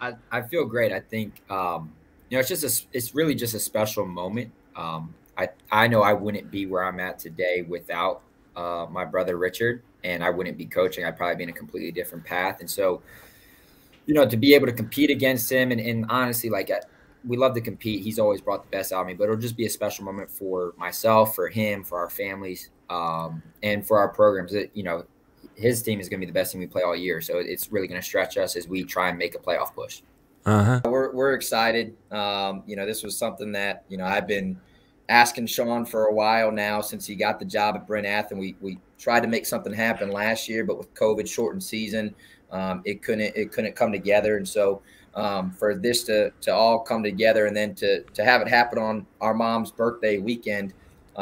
I feel great. I think it's really just a special moment. I know I wouldn't be where I'm at today without my brother Richard, and I wouldn't be coaching. I'd probably be in a completely different path. And so, to be able to compete against him, and honestly, we love to compete. He's always brought the best out of me, but it'll just be a special moment for myself, for him, for our families, and for our programs. His team is going to be the best team we play all year, so it's really going to stretch us as we try and make a playoff push. We're excited. This was something that I've been asking Sean for a while now since he got the job at Bryn Athyn. We tried to make something happen last year, but with COVID shortened season, it couldn't come together. And so for this to all come together and then to have it happen on our mom's birthday weekend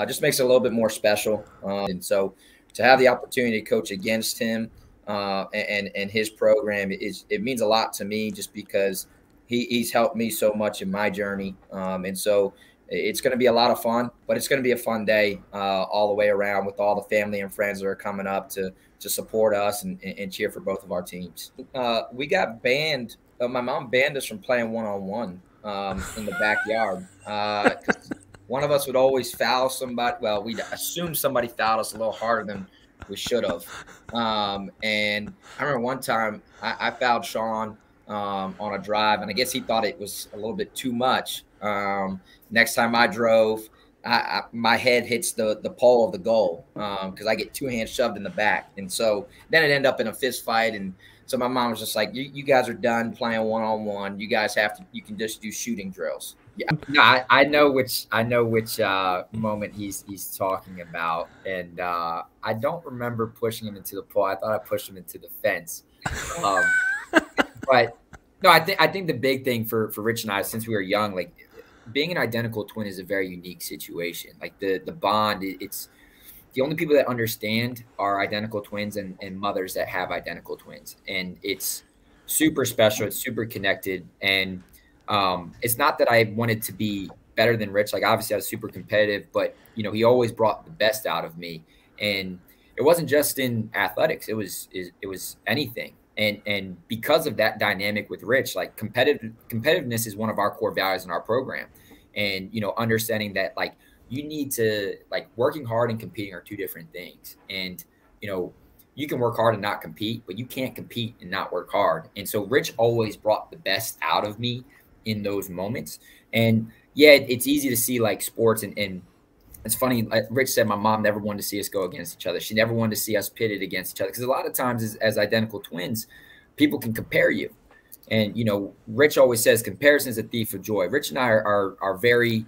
just makes it a little bit more special. And so to have the opportunity to coach against him and his program it means a lot to me, just because he's helped me so much in my journey. And so it's going to be a lot of fun, but it's going to be a fun day all the way around with all the family and friends that are coming up to support us and cheer for both of our teams. We got banned. My mom banned us from playing one-on-one in the backyard. One of us would always foul somebody. Well, we'd assume somebody fouled us a little harder than we should have. And I remember one time I fouled Sean on a drive, and I guess he thought it was a little bit too much. Next time I drove, my head hits the pole of the goal because I get two hands shoved in the back. And so then it ended up in a fist fight. And so my mom was just like, you guys are done playing one-on-one. You guys you can just do shooting drills. Yeah, no, I know which moment he's talking about, and I don't remember pushing him into the pole. I thought I pushed him into the fence. But no, I think the big thing for Rich and I, since we were young, like being an identical twin is a very unique situation. Like the bond, it's the only people that understand are identical twins and mothers that have identical twins, and it's super special. It's super connected, and it's not that I wanted to be better than Rich. Like obviously I was super competitive, but he always brought the best out of me, and it wasn't just in athletics. It was anything. And because of that dynamic with Rich, like competitiveness is one of our core values in our program. And, understanding that like you need to like working hard and competing are two different things. And, you can work hard and not compete, but you can't compete and not work hard. And so Rich always brought the best out of me in those moments. And yeah, it's easy to see like sports and it's funny. Like Rich said, my mom never wanted to see us go against each other. She never wanted to see us pitted against each other. Because a lot of times as identical twins, people can compare you. And, Rich always says comparison is a thief of joy. Rich and I are very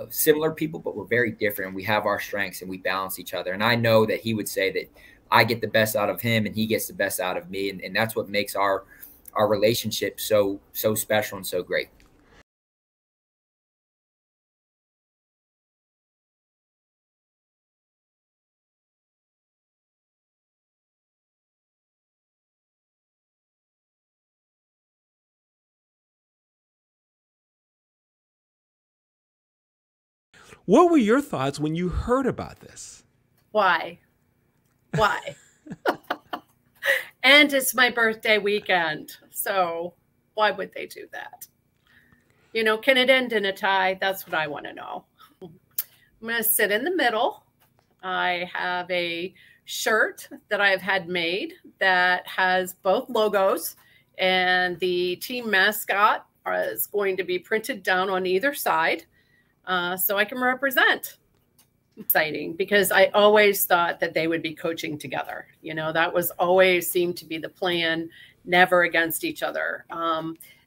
similar people, but we're very different. We have our strengths and we balance each other. And I know that he would say that I get the best out of him and he gets the best out of me. And that's what makes our relationship so special and so great. What were your thoughts when you heard about this? Why? And it's my birthday weekend. So why would they do that? Can it end in a tie? That's what I want to know. I'm going to sit in the middle. I have a shirt that I've had made that has both logos, and the team mascot is going to be printed down on either side. So I can represent. Exciting, because I always thought that they would be coaching together. That was always seemed to be the plan, never against each other.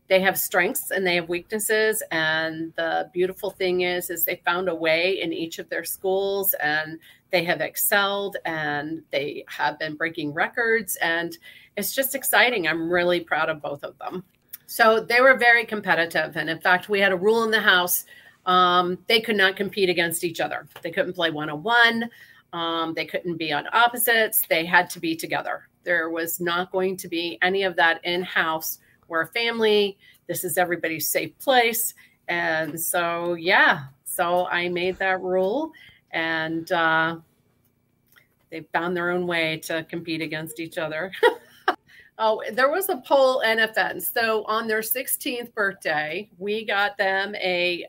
They have strengths and they have weaknesses. And the beautiful thing is they found a way in each of their schools, and they have excelled, and they have been breaking records. And it's just exciting. I'm really proud of both of them. So they were very competitive. And in fact, we had a rule in the house. They could not compete against each other. They couldn't play one-on-one. They couldn't be on opposites. They had to be together. There was not going to be any of that in-house. We're a family. This is everybody's safe place. And so, yeah, so I made that rule, and they found their own way to compete against each other. Oh, there was a pole and a fence. So on their 16th birthday, we got them a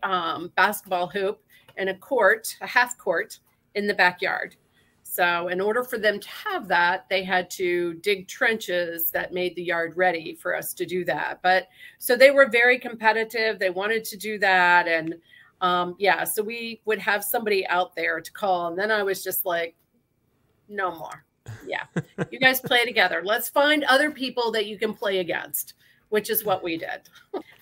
basketball hoop and a half court in the backyard. So in order for them to have that, they had to dig trenches that made the yard ready for us to do that. But so they were very competitive. They wanted to do that. And yeah, so we would have somebody out there to call. And then I was just like, no more. Yeah, you guys play together. Let's find other people that you can play against, which is what we did.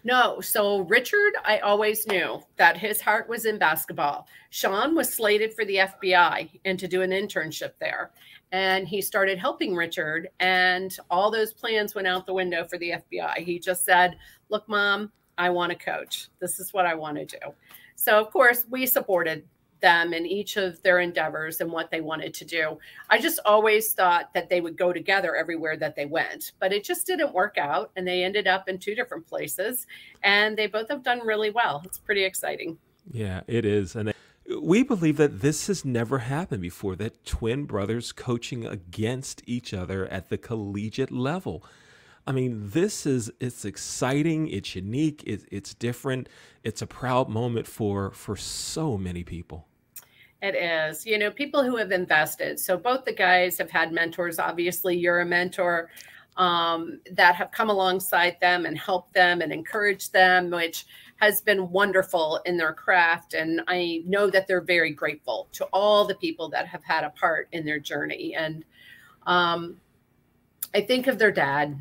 No, so Richard, I always knew that his heart was in basketball. Sean was slated for the FBI and to do an internship there. And he started helping Richard, and all those plans went out the window for the FBI. He just said, look, Mom, I want to coach. This is what I want to do. So, of course, we supported them in each of their endeavors and what they wanted to do. I just always thought that they would go together everywhere that they went, but it just didn't work out. And they ended up in two different places, and they both have done really well. It's pretty exciting. Yeah, it is. And we believe that this has never happened before, that twin brothers coaching against each other at the collegiate level. I mean, it's exciting, it's unique, it's different. It's a proud moment for so many people. It is, you know, people who have invested. So both the guys have had mentors. Obviously, you're a mentor that have come alongside them and helped them and encouraged them, which has been wonderful in their craft. And I know that they're very grateful to all the people that have had a part in their journey. And I think of their dad.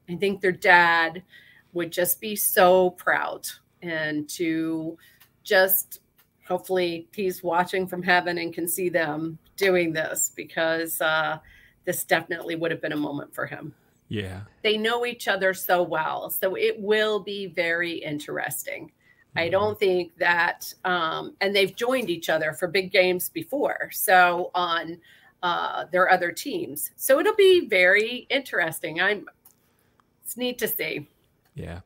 I think their dad would just be so proud, and to just hopefully he's watching from heaven and can see them doing this, because this definitely would have been a moment for him. Yeah. They know each other so well. So it will be very interesting. I don't think that, and they've joined each other for big games before. So on their other teams. So it'll be very interesting. It's neat to see. Yeah.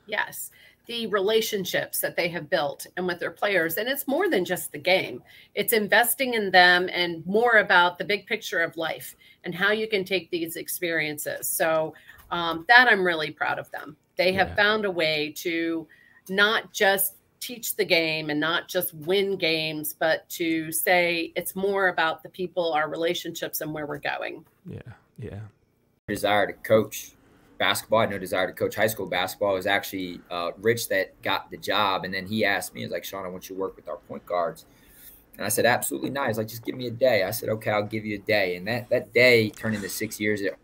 Yes. The relationships that they have built and with their players. And it's more than just the game. It's investing in them and more about the big picture of life and how you can take these experiences. So that I'm really proud of them. They have found a way to not just teach the game and not just win games, but to say it's more about the people, our relationships, and where we're going. Yeah. Yeah. Desire to coach basketball. I had no desire to coach high school basketball. It was actually Rich that got the job. And then he asked me, he was like, Sean, I want you to work with our point guards. And I said, absolutely not. He's like, just give me a day. I said, okay, I'll give you a day. And that day turned into 6 years at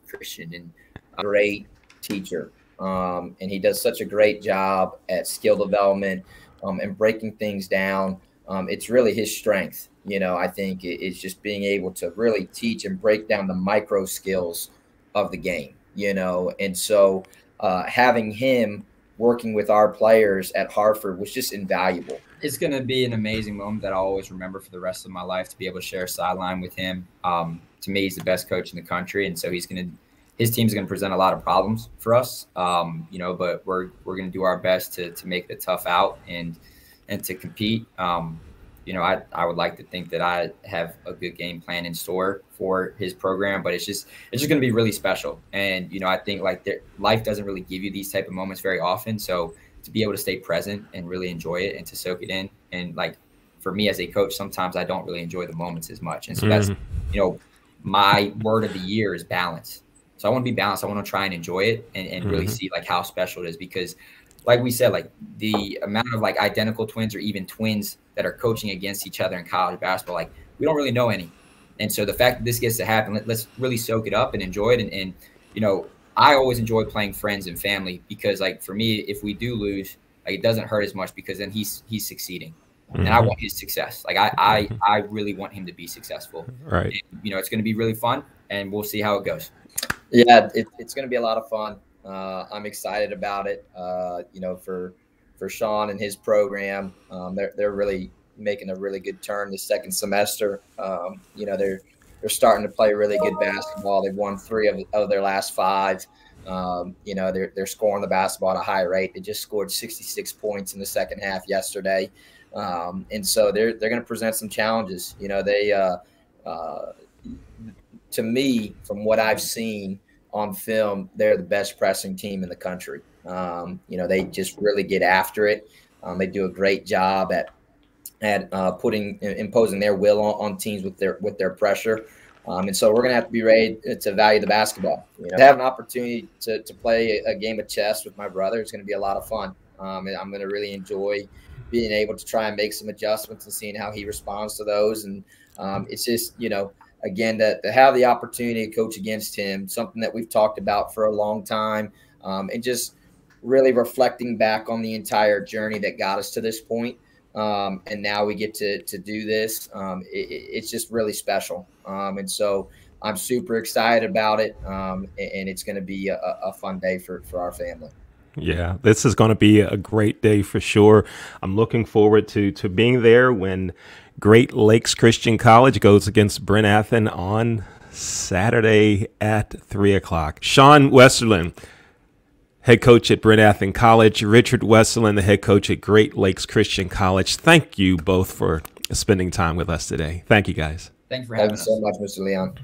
Christian, and a great teacher. And he does such a great job at skill development and breaking things down. It's really his strength. You know, I think it's just being able to really teach and break down the micro skills of the game, you know. And so having him working with our players at Hartford was just invaluable. It's going to be an amazing moment that I'll always remember for the rest of my life, to be able to share a sideline with him. To me, he's the best coach in the country. And so his team's going to present a lot of problems for us, you know, but we're going to do our best to make the tough out and to compete. You know, I would like to think that I have a good game plan in store for his program, but it's just going to be really special. And, you know, I think life doesn't really give you these type of moments very often. So to be able to stay present and really enjoy it and to soak it in. And like, for me as a coach, sometimes I don't really enjoy the moments as much. And so that's, you know, my word of the year is balance. So I want to be balanced. I want to try and enjoy it and really see like how special it is, because like we said, like the amount of like identical twins or even twins that are coaching against each other in college basketball, like we don't really know any. And so the fact that this gets to happen, let's really soak it up and enjoy it. And you know, I always enjoy playing friends and family, because like for me, if we do lose, like it doesn't hurt as much, because then he's succeeding. And I want his success. Like I really want him to be successful. Right. And, you know, it's going to be really fun, and we'll see how it goes. Yeah, it's going to be a lot of fun. I'm excited about it. You know, for Sean and his program, they're really making a really good turn this second semester. You know, they're starting to play really good basketball. They've won 3 of their last 5. You know, they're scoring the basketball at a high rate. They just scored 66 points in the second half yesterday. And so they're going to present some challenges. You know, they to me, from what I've seen, on film, they're the best pressing team in the country. You know, they just really get after it. They do a great job at imposing their will on teams with their pressure. And so we're going to have to be ready to value the basketball. You know, to have an opportunity to play a game of chess with my brother, it's going to be a lot of fun. And I'm going to really enjoy being able to try and make some adjustments and seeing how he responds to those. And it's just, you know, again, to have the opportunity to coach against him, something that we've talked about for a long time, and just really reflecting back on the entire journey that got us to this point. And now we get to do this. It's just really special. And so I'm super excited about it. And it's going to be a fun day for our family. Yeah, this is going to be a great day for sure. I'm looking forward to being there when Great Lakes Christian College goes against Bryn Athyn on Saturday at 3 o'clock. Sean Westerlund, head coach at Bryn Athyn College. Richard Westerlund, the head coach at Great Lakes Christian College. Thank you both for spending time with us today. Thank you, guys. Thanks for having us. Thank you so much, Mr. Leon.